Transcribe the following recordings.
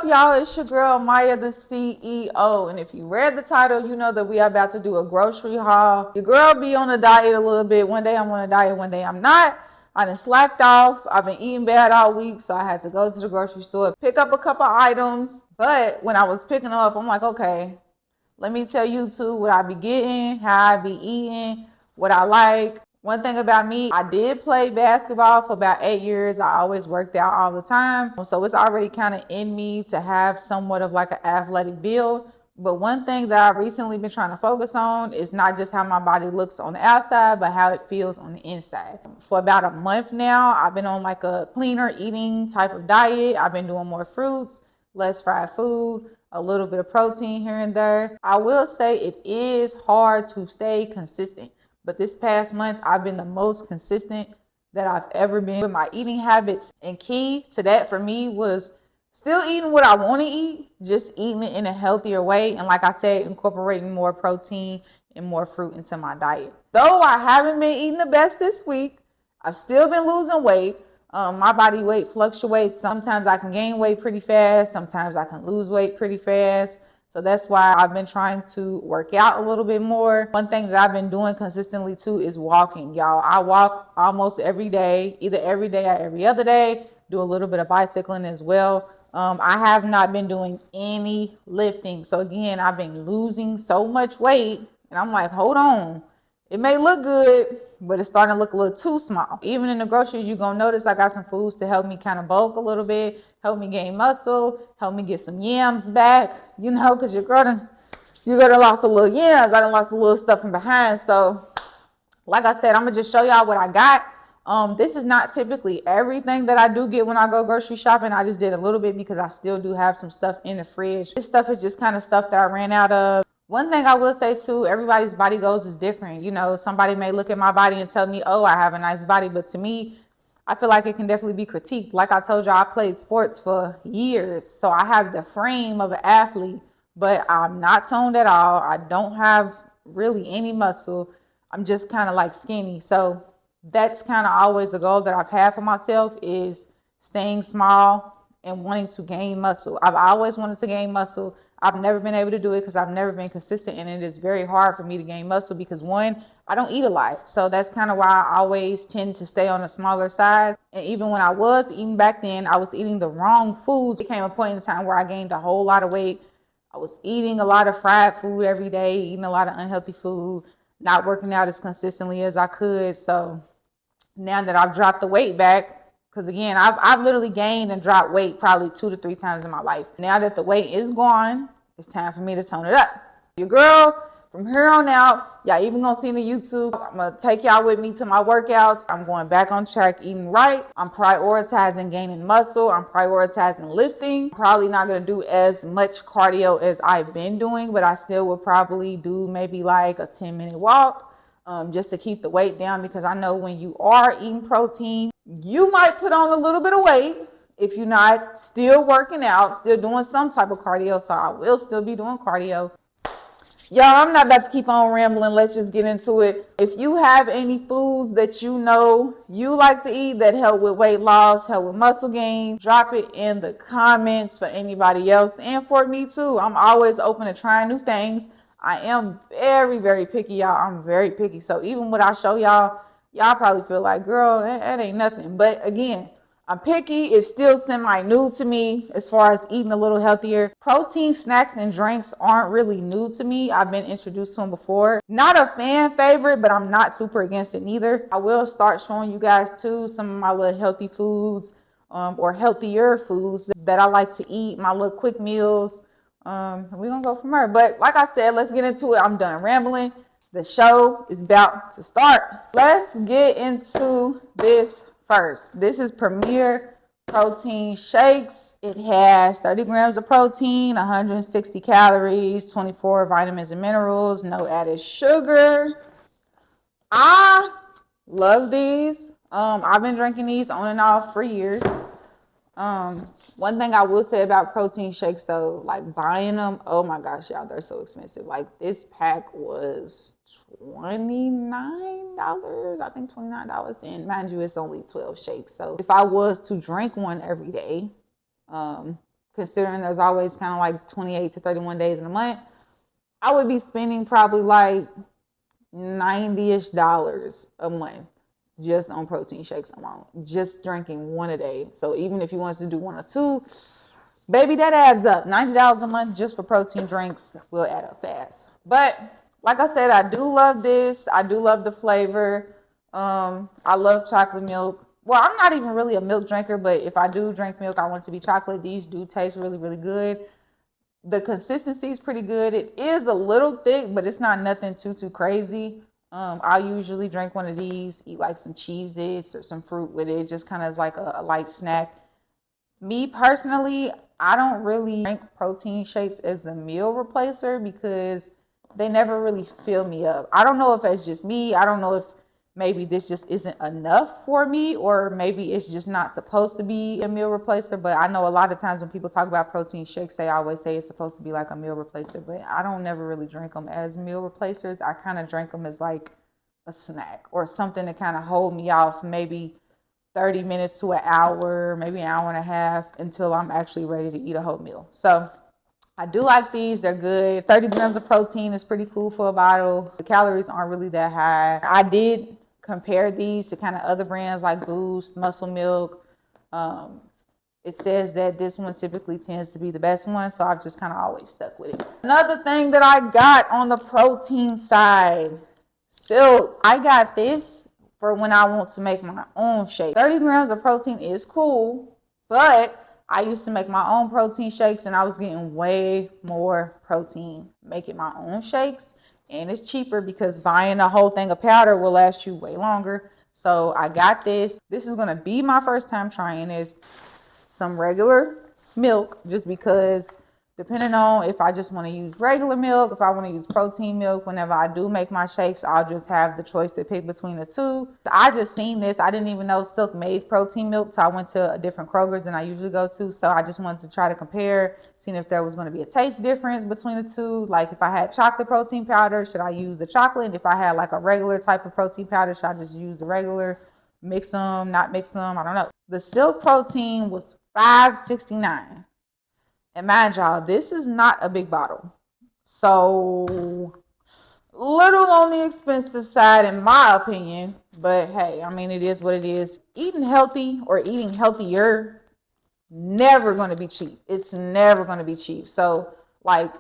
y'all? It's your girl Maya, the CEO. And if you read the title, you know that we are about to do a grocery haul. Your girl be on a diet a little bit. One day I'm on a diet, one day I'm not. I done slacked off. I've been eating bad all week, so I had to go to the grocery store, pick up a couple items. But when I was picking them up, I'm like, okay, let me tell you too what I be getting, how I be eating, what I like. One thing about me, I did play basketball for about 8 years. I always worked out all the time. So it's already kind of in me to have somewhat of like an athletic build. But one thing that I've recently been trying to focus on is not just how my body looks on the outside, but how it feels on the inside. For about a month now, I've been on like a cleaner eating type of diet. I've been doing more fruits, less fried food, a little bit of protein here and there. I will say it is hard to stay consistent, but this past month I've been the most consistent that I've ever been with my eating habits. And key to that for me was still eating what I want to eat, just eating it in a healthier way. And like I said, incorporating more protein and more fruit into my diet. Though I haven't been eating the best this week, I've still been losing weight. My body weight fluctuates. Sometimes I can gain weight pretty fast. Sometimes I can lose weight pretty fast. So that's why I've been trying to work out a little bit more. One thing that I've been doing consistently too is walking, y'all. I walk almost every day, either every day or every other day. Do a little bit of bicycling as well. I have not been doing any lifting. So again, I've been losing so much weight and I'm like, hold on. It may look good, but it's starting to look a little too small. Even in the groceries, you're going to notice I got some foods to help me kind of bulk a little bit, help me gain muscle, help me get some yams back, you know, because you're going to lost a little yams. I done lost a little stuff from behind. So like I said, I'm going to just show y'all what I got. This is not typically everything that I do get when I go grocery shopping. I just did a little bit because I still do have some stuff in the fridge. This stuff is just kind of stuff that I ran out of. One thing I will say too, everybody's body goals is different. You know, somebody may look at my body and tell me, oh, I have a nice body. But to me, I feel like it can definitely be critiqued. Like I told you, I played sports for years. So I have the frame of an athlete, but I'm not toned at all. I don't have really any muscle. I'm just kind of like skinny. So that's kind of always a goal that I've had for myself is staying small and wanting to gain muscle. I've always wanted to gain muscle. I've never been able to do it because I've never been consistent, and it is very hard for me to gain muscle because one, I don't eat a lot. So that's kind of why I always tend to stay on the smaller side. And even when I was eating back then, I was eating the wrong foods. It came a point in time where I gained a whole lot of weight. I was eating a lot of fried food every day, eating a lot of unhealthy food, not working out as consistently as I could. So now that I've dropped the weight back, because again, I've literally gained and dropped weight probably 2 to 3 times in my life. Now that the weight is gone, it's time for me to tone it up. Your girl, from here on out, y'all even gonna see me YouTube. I'm gonna take y'all with me to my workouts. I'm going back on track eating right. I'm prioritizing gaining muscle. I'm prioritizing lifting. Probably not gonna do as much cardio as I've been doing, but I still will probably do maybe like a 10-minute walk. Just to keep the weight down, because I know when you are eating protein, you might put on a little bit of weight if you're not still working out, still doing some type of cardio. So I will still be doing cardio. Y'all, I'm not about to keep on rambling. Let's just get into it. If you have any foods that you know you like to eat that help with weight loss, help with muscle gain, drop it in the comments for anybody else and for me too. I'm always open to trying new things. I am very, very picky, y'all. I'm very picky. So even what I show y'all, y'all probably feel like, girl, that ain't nothing. But again, I'm picky. It's still semi-new to me as far as eating a little healthier. Protein snacks and drinks aren't really new to me. I've been introduced to them before. Not a fan favorite, but I'm not super against it neither. I will start showing you guys too some of my little healthy foods or healthier foods that I like to eat, my little quick meals. We're going to go from there. But like I said, let's get into it. I'm done rambling. The show is about to start. Let's get into this first. This is Premier Protein Shakes. It has 30 grams of protein, 160 calories, 24 vitamins and minerals, no added sugar. I love these. I've been drinking these on and off for years. One thing I will say about protein shakes though, like buying them, oh my gosh, y'all, they're so expensive. Like this pack was $29, I think $29. And mind you, it's only 12 shakes. So if I was to drink one every day, because considering there's always kind of like 28 to 31 days in a month, I would be spending probably like $90-ish a month just on protein shakes alone, just drinking one a day. So even if you wanted to do one or two, baby, that adds up. $90 a month just for protein drinks will add up fast. But like I said, I do love this. I do love the flavor. I love chocolate milk. Well, I'm not even really a milk drinker, but if I do drink milk, I want it to be chocolate. These do taste really, really good. The consistency is pretty good. It is a little thick, but it's not nothing too crazy. I usually drink one of these, eat like some Cheez-Its or some fruit with it, just kind of as like a light snack. Me personally, I don't really drink protein shakes as a meal replacer because they never really fill me up. I don't know if that's just me. I don't know if maybe this just isn't enough for me, or maybe it's just not supposed to be a meal replacer. But I know a lot of times when people talk about protein shakes, they always say it's supposed to be like a meal replacer, but I don't never really drink them as meal replacers. I kind of drink them as like a snack or something to kind of hold me off maybe 30 minutes to an hour, maybe an hour and a half until I'm actually ready to eat a whole meal. So I do like these. They're good. 30 grams of protein is pretty cool for a bottle. The calories aren't really that high. I did compare these to kind of other brands like Boost, Muscle Milk. It says that this one typically tends to be the best one, so I've just kind of always stuck with it. Another thing that I got on the protein side, Silk. I got this for when I want to make my own shake. 30 grams of protein is cool, but I used to make my own protein shakes and I was getting way more protein making my own shakes. And it's cheaper because buying a whole thing of powder will last you way longer. So I got this. This is going to be my first time trying this. Some regular milk, just because depending on if I just want to use regular milk, if I want to use protein milk, whenever I do make my shakes, I'll just have the choice to pick between the two. I just seen this. I didn't even know Silk made protein milk, so I went to a different Kroger's than I usually go to. So I just wanted to try to compare, seeing if there was going to be a taste difference between the two. Like if I had chocolate protein powder, should I use the chocolate? And if I had like a regular type of protein powder, should I just use the regular? Mix them, not mix them? I don't know. The Silk protein was $5.69. And mind y'all, this is not a big bottle. So, little on the expensive side in my opinion. But hey, I mean, it is what it is. Eating healthy or eating healthier, never going to be cheap. It's never going to be cheap. So, like,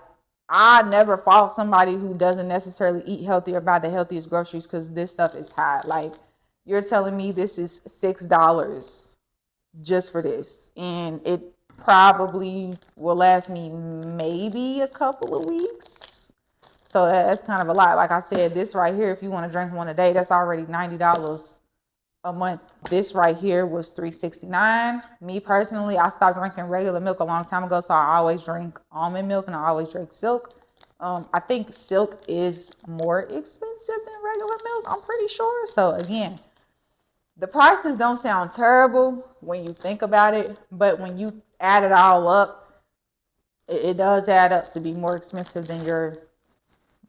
I never fault somebody who doesn't necessarily eat healthy or buy the healthiest groceries because this stuff is high. Like, you're telling me this is $6 just for this. And it probably will last me maybe a couple of weeks. So that's kind of a lot. Like I said, this right here, if you want to drink one a day, that's already $90 a month. This right here was $3.69. Me personally, I stopped drinking regular milk a long time ago, so I always drink almond milk and I always drink Silk. I think Silk is more expensive than regular milk, I'm pretty sure. So again, the prices don't sound terrible when you think about it, but when you add it all up, it does add up to be more expensive than your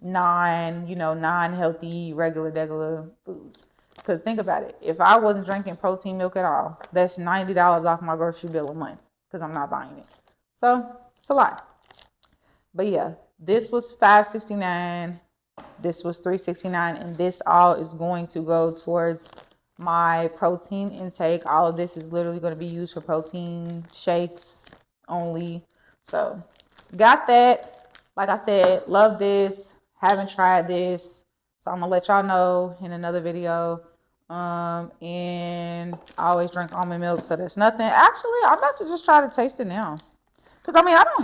non-healthy, regular foods. Because think about it. If I wasn't drinking protein milk at all, that's $90 off my grocery bill a month because I'm not buying it. So it's a lot. But yeah, this was $5.69. This was $3.69. And this all is going to go towards my protein intake. All of this is literally going to be used for protein shakes only. So got that. Like I said, love this. Haven't tried this, so I'm gonna let y'all know in another video. And I always drink almond milk, so there's nothing. Actually, I'm about to just try to taste it now. Because I mean, I don't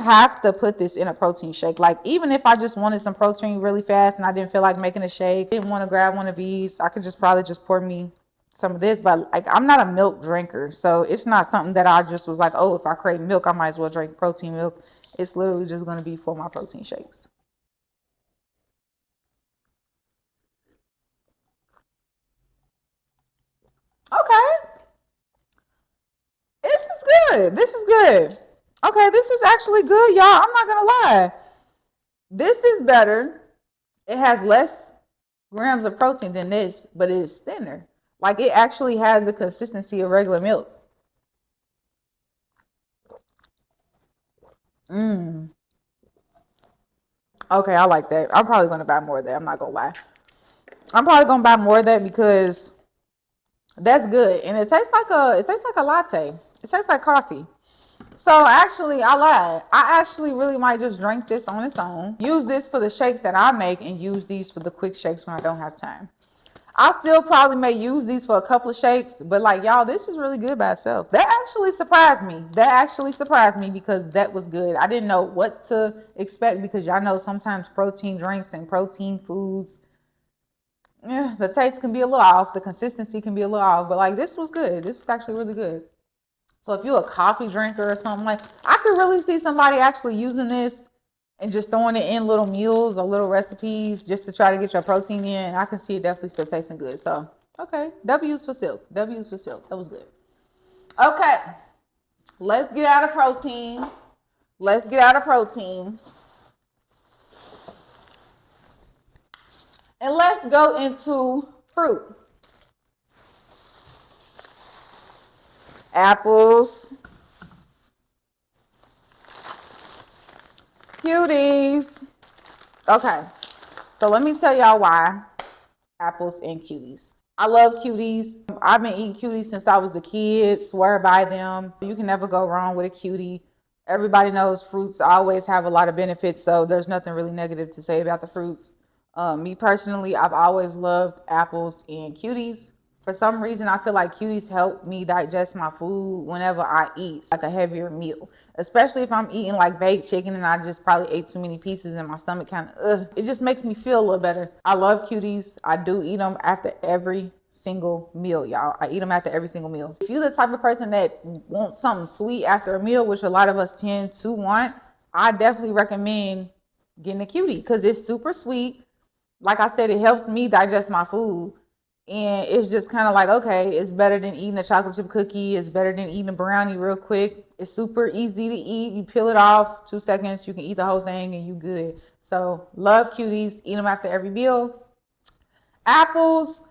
have to put this in a protein shake. Like, even if I just wanted some protein really fast and I didn't feel like making a shake, didn't want to grab one of these, I could just probably just pour me some of this. But like, I'm not a milk drinker, so it's not something that I just was like, oh, if I crave milk, I might as well drink protein milk. It's literally just going to be for my protein shakes. Okay, this is good. This is good. Okay, this is actually good, y'all. I'm not gonna lie. This is better. It has less grams of protein than this, but it is thinner. Like, it actually has the consistency of regular milk. Mm. Okay, I like that. I'm probably gonna buy more of that. I'm not gonna lie. I'm probably gonna buy more of that because that's good, and it tastes like a latte. It tastes like coffee. So actually, I lied. I actually really might just drink this on its own. Use this for the shakes that I make, and use these for the quick shakes when I don't have time. I still probably may use these for a couple of shakes, but like y'all, this is really good by itself. That actually surprised me. That actually surprised me because that was good. I didn't know what to expect because y'all know sometimes protein drinks and protein foods, yeah, the taste can be a little off, the consistency can be a little off, but like this was good. This was actually really good. So if you're a coffee drinker or something, like I could really see somebody actually using this and just throwing it in little meals or little recipes just to try to get your protein in. I can see it definitely still tasting good. So okay, W's for silk. W's for silk. That was good. Okay, let's get out of protein. Let's get out of protein. And let's go into fruit. Apples. Cuties. Okay, so let me tell y'all why apples and cuties. I love cuties. I've been eating cuties since I was a kid. Swear by them. You can never go wrong with a cutie. Everybody knows fruits always have a lot of benefits, so there's nothing really negative to say about the fruits. Me personally, I've always loved apples and cuties. For some reason, I feel like cuties help me digest my food whenever I eat like a heavier meal, especially if I'm eating like baked chicken and I just probably ate too many pieces and my stomach kind of, it just makes me feel a little better. I love cuties. I do eat them after every single meal, y'all. I eat them after every single meal. If you're the type of person that wants something sweet after a meal, which a lot of us tend to want, I definitely recommend getting a cutie because it's super sweet. Like I said, it helps me digest my food. And it's just kind of like, okay, it's better than eating a chocolate chip cookie. It's better than eating a brownie real quick. It's super easy to eat. You peel it off, 2 seconds, you can eat the whole thing and you good. So love cuties. Eat them after every meal. Apples.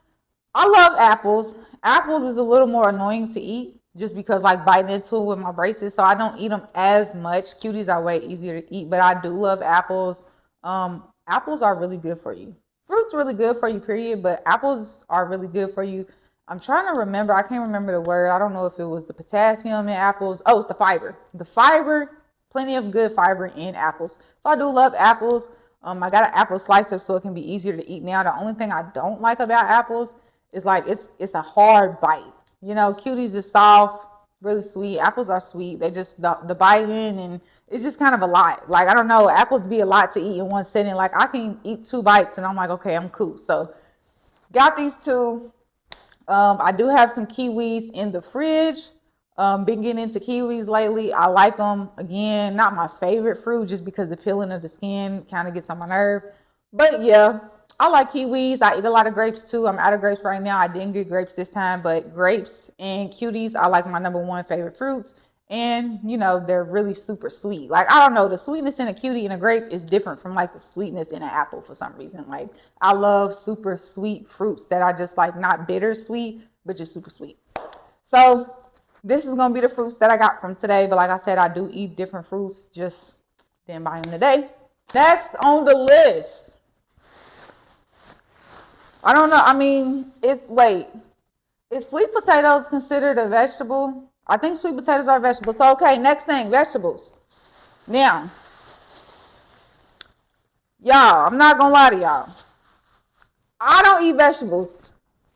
I love apples. Apples is a little more annoying to eat just because like biting into it with my braces. So I don't eat them as much. Cuties are way easier to eat, but I do love apples. Apples are really good for you. Fruit's really good for you, period, but apples are really good for you. I'm trying to remember. I can't remember the word. I don't know if it was the potassium in apples. Oh, it's the fiber. The fiber, plenty of good fiber in apples. So I do love apples. I got an apple slicer so it can be easier to eat now. The only thing I don't like about apples is like it's a hard bite. You know, cuties is soft, really sweet. Apples are sweet. They just the biting and it's just kind of a lot. Like I don't know, apples be a lot to eat in one sitting. Like I can eat 2 bites and I'm like, okay, I'm cool. So got these two. I do have some kiwis in the fridge. Been getting into kiwis lately. I like them. Again, not my favorite fruit just because the peeling of the skin kind of gets on my nerve. But yeah, I like kiwis. I eat a lot of grapes too. I'm out of grapes right now. I didn't get grapes this time, but grapes and cuties, I like my number one favorite fruits. And you know, they're really super sweet. Like I don't know, the sweetness in a cutie and a grape is different from like the sweetness in an apple for some reason. Like I love super sweet fruits that are just like not bitter sweet, but just super sweet. So this is gonna be the fruits that I got from today. But like I said, I do eat different fruits, just didn't buy them today. Next on the list, I don't know. I mean, is sweet potatoes considered a vegetable? I think sweet potatoes are vegetables. So okay, next thing, vegetables. Now, y'all, I'm not gonna lie to y'all. I don't eat vegetables.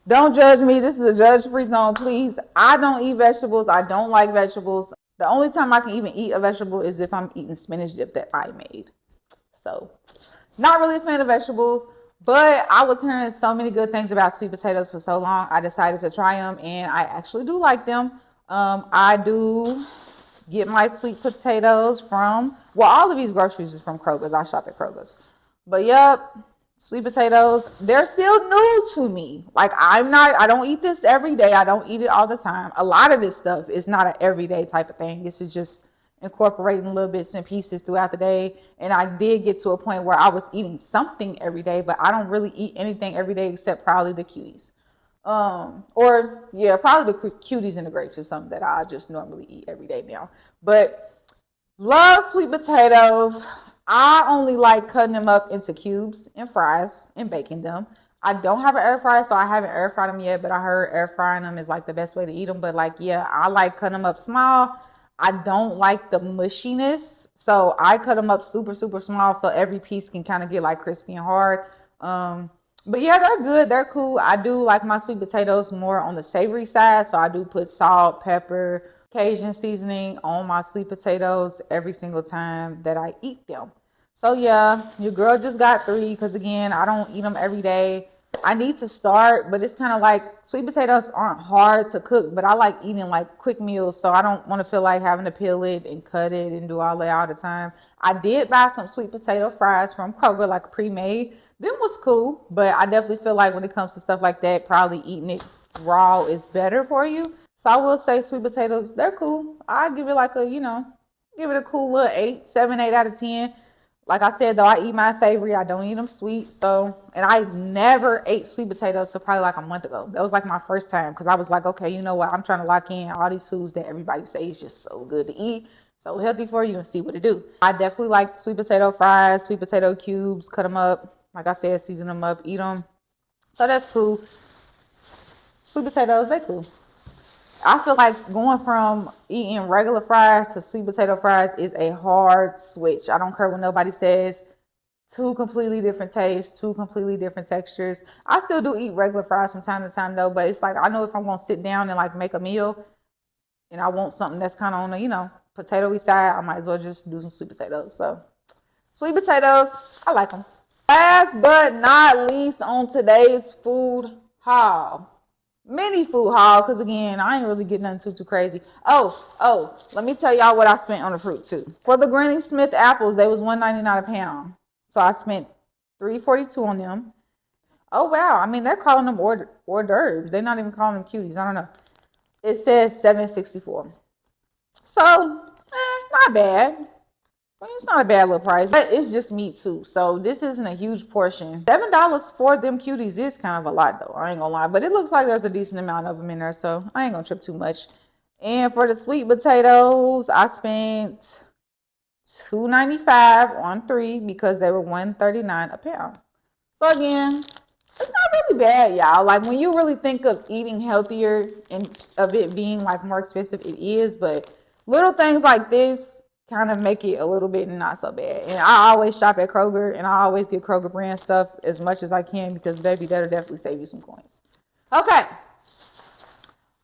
Don't judge me. This is a judge-free zone, please. I don't eat vegetables. I don't like vegetables. The only time I can even eat a vegetable is if I'm eating spinach dip that I made. So, not really a fan of vegetables, but I was hearing so many good things about sweet potatoes for so long. I decided to try them, and I actually do like them. I do get my sweet potatoes from, well, all of these groceries is from Kroger's. I shop at Kroger's. But yep, sweet potatoes, they're still new to me. Like I don't eat this every day. I don't eat it all the time. A lot of this stuff is not an everyday type of thing. This is just incorporating little bits and pieces throughout the day. And I did get to a point where I was eating something every day, but I don't really eat anything every day except probably the cuties. Or yeah, probably the cuties and the grapes is something that I just normally eat every day now. But Love sweet potatoes. I only like cutting them up into cubes and fries and baking them. I don't have an air fryer, so I haven't air fried them yet, but I heard air frying them is like the best way to eat them. But like, yeah, I like cutting them up small. I don't like the mushiness, so I cut them up super, super small so every piece can kind of get like crispy and hard. But yeah, they're good. They're cool. I do like my sweet potatoes more on the savory side, so I do put salt, pepper, Cajun seasoning on my sweet potatoes every single time that I eat them. So yeah, your girl just got three because again, I don't eat them every day. I need to start, but it's kind of like sweet potatoes aren't hard to cook, but I like eating like quick meals, so I don't want to feel like having to peel it and cut it and do all that all the time. I did buy some sweet potato fries from Kroger, like pre-made. Them was cool, but I definitely feel like when it comes to stuff like that, probably eating it raw is better for you. So I will say sweet potatoes, they're cool. I give it like a, give it a cool little 8, 7, 8 out of 10. Like I said, though, I eat my savory. I don't eat them sweet. So, and I never ate sweet potatoes till probably like a month ago. That was like my first time because I was like, okay, you know what? I'm trying to lock in all these foods that everybody says is just so good to eat, so healthy for you, and see what it do. I definitely like sweet potato fries, sweet potato cubes, cut them up. Like I said, season them up, eat them. So that's cool. Sweet potatoes, they cool. I feel like going from eating regular fries to sweet potato fries is a hard switch. I don't care what nobody says. Two completely different tastes, two completely different textures. I still do eat regular fries from time to time though, but it's like I know if I'm gonna sit down and like make a meal and I want something that's kind of on the, potatoy side, I might as well just do some sweet potatoes. So sweet potatoes, I like them. Last but not least on today's food haul. Mini food haul, because again, I ain't really getting nothing too crazy. Oh, let me tell y'all what I spent on the fruit too. For the Granny Smith apples, they was $1.99 a pound. So I spent $3.42 on them. Oh wow, I mean they're calling them hors d'oeuvres. They're not even calling them cuties. I don't know. It says $7.64. So, not bad. It's not a bad little price, but it's just meat too. So this isn't a huge portion. $7 for them cuties is kind of a lot though. I ain't gonna lie, but it looks like there's a decent amount of them in there, so I ain't gonna trip too much. And for the sweet potatoes, I spent $2.95 on 3 because they were $1.39 a pound. So again, it's not really bad, y'all. Like when you really think of eating healthier and of it being like more expensive, it is, but little things like this kind of make it a little bit not so bad. And I always shop at Kroger and I always get Kroger brand stuff as much as I can because baby, that'll definitely save you some coins. Okay.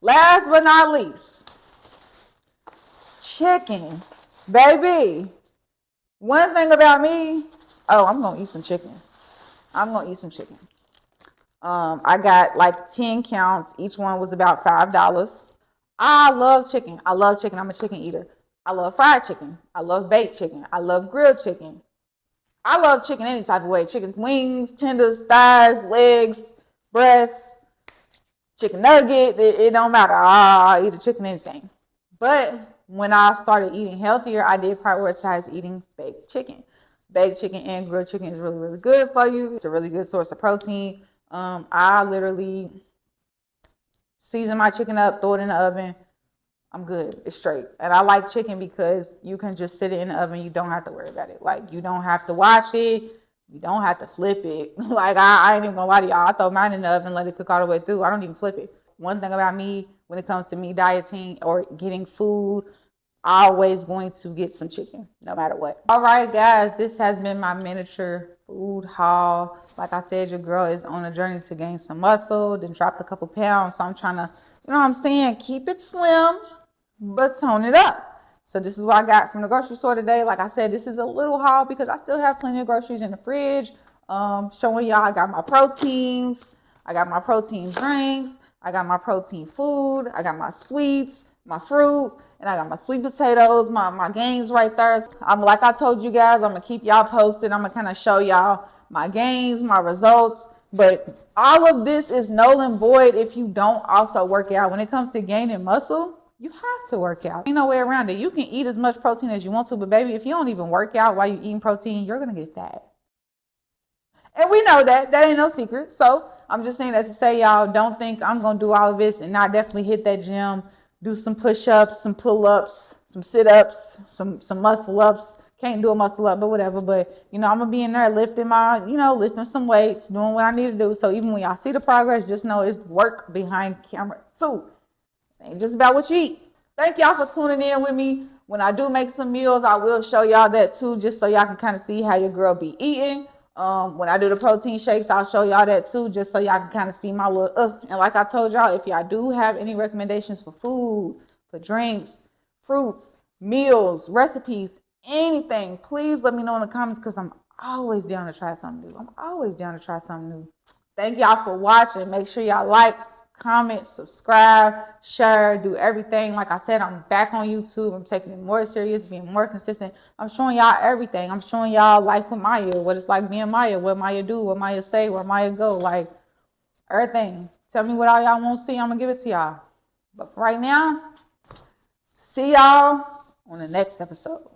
Last but not least, chicken. Baby, one thing about me, I'm going to eat some chicken. I got like 10 counts. Each one was about $5. I love chicken. I'm a chicken eater. I love fried chicken. I love baked chicken. I love grilled chicken. I love chicken any type of way. Chicken wings, tenders, thighs, legs, breasts, chicken nugget. It don't matter. I eat a chicken anything. But when I started eating healthier, I did prioritize eating baked chicken. Baked chicken and grilled chicken is really, really good for you. It's a really good source of protein. I literally season my chicken up, throw it in the oven. I'm good. It's straight. And I like chicken because you can just sit it in the oven. You don't have to worry about it. Like, you don't have to wash it. You don't have to flip it. Like, I ain't even gonna lie to y'all. I throw mine in the oven and let it cook all the way through. I don't even flip it. One thing about me, when it comes to me dieting or getting food, I'm always going to get some chicken, no matter what. All right, guys, this has been my miniature food haul. Like I said, your girl is on a journey to gain some muscle, then dropped a couple pounds. So I'm trying to, you know what I'm saying, keep it slim, but tone it up. So this is what I got from the grocery store today. Like I said, this is a little haul because I still have plenty of groceries in the fridge. Showing y'all I got my proteins, I got my protein drinks, I got my protein food, I got my sweets, my fruit, and I got my sweet potatoes, my gains right there. I'm like I told you guys, I'm gonna keep y'all posted. I'm gonna kind of show y'all my gains, my results. But all of this is null and void if you don't also work out. When it comes to gaining muscle, you have to work out. Ain't no way around it. You can eat as much protein as you want to, but baby, if you don't even work out while you're eating protein, you're gonna get fat. And we know that. That ain't no secret. So I'm just saying that to say, y'all, don't think I'm gonna do all of this and not definitely hit that gym, do some push-ups, some pull-ups, some sit-ups, some muscle-ups. Can't do a muscle-up, but whatever. But, I'm going to be in there lifting some weights, doing what I need to do. So even when y'all see the progress, just know it's work behind camera too. It ain't just about what you eat. Thank y'all for tuning in with me. When I do make some meals, I will show y'all that too, just so y'all can kind of see how your girl be eating. When I do the protein shakes, I'll show y'all that too, just so y'all can kind of see my little And like I told y'all, if y'all do have any recommendations for food, for drinks, fruits, meals, recipes, anything, please let me know in the comments, because I'm always down to try something new. Thank y'all for watching. Make sure y'all like, comment, subscribe, share, do everything. Like I said, I'm back on YouTube. I'm taking it more serious, being more consistent. I'm showing y'all everything. I'm showing y'all life with Maya, what it's like being Maya, what Maya do, what Maya say, where Maya go, like everything. Tell me what all y'all want to see. I'm going to give it to y'all. But for right now, see y'all on the next episode.